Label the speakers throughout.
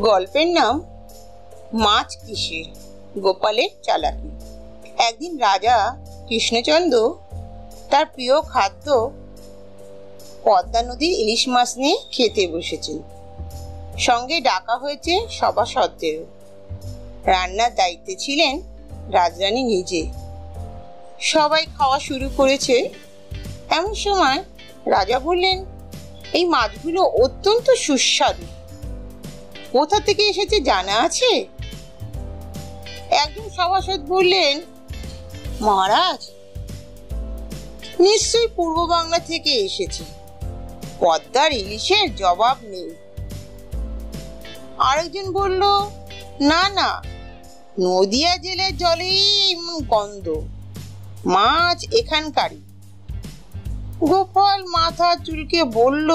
Speaker 1: গল্পের নাম মাছ কিসের, গোপালের চালাকি। একদিন রাজা কৃষ্ণচন্দ্র তার প্রিয় খাদ্য পদ্মা নদীর ইলিশ মাছ নিয়ে খেতে বসেছেন। সঙ্গে ডাকা হয়েছে সভাসদেরও। রান্নার দায়িত্বে ছিলেন রাজরানী নিজে। সবাই খাওয়া শুরু করেছে। এমন সময় রাজা বললেন, এই মাছগুলো অত্যন্ত সুস্বাদু, কোথা থেকে এসেছে জানা আছে? একজন সভাসদ বললেন, মহারাজ, নিশ্চয়ই পূর্ব বাংলা থেকে এসেছে, পদ্মার ইলিশের জবাব নেই। আরেকজন বলল, না না, নদিয়া জেলার জলেই এমন গন্ধ, মাছ এখানকারই। গোপাল মাথা চুলকে বলল,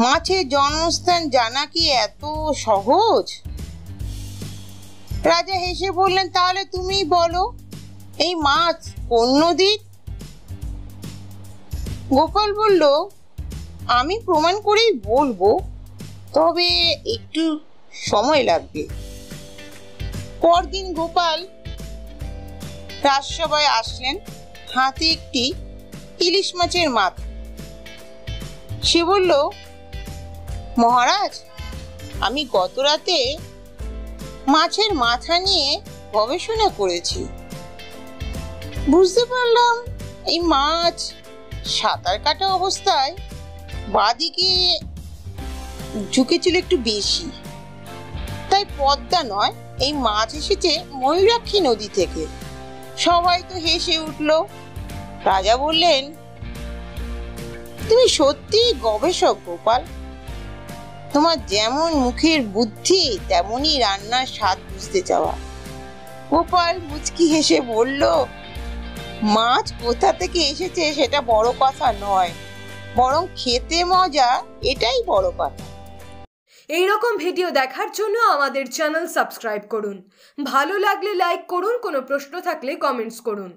Speaker 1: মাছের জন্মস্থান জানা কি এত সহজ? রাজা হেসে বললেন, তাহলে তুমি বলো, এই মাছ কোন নদীর? গোপাল বলল, আমি প্রমাণ করেই বলবো, তবে একটু সময় লাগবে। পরদিন গোপাল রাজসভায় আসলেন, হাতে একটি ইলিশ মাছের মাথা। সে বলল, মহারাজ, আমি গত রাতে মাছের মাথা নিয়ে গবেষণা করেছি। বুঝতে পারলাম এই মাছ সাঁতার কাটা অবস্থায় বাঁদিকে ঝুঁকেছিল একটু বেশি, তাই পদ্মা নয়, এই মাছ এসেছে ময়ূরাক্ষী নদী থেকে। সবাই তো হেসে উঠল। রাজা বললেন, তুমি সত্যি গবেষক গোপাল, তোমার যেমন মুখের বুদ্ধি তেমনি রান্নার স্বাদ বুঝতে চাওয়া। গোপাল মুচকি হেসে বলল, মাছ কোথা থেকে এসেছে সেটা বড় কথা নয়, বরং খেতে মজা, এটাই বড় কথা।
Speaker 2: এই রকম ভিডিও দেখার জন্য আমাদের চ্যানেল সাবস্ক্রাইব করুন। ভালো লাগলে লাইক করুন, কোনো প্রশ্ন থাকলে কমেন্টস করুন।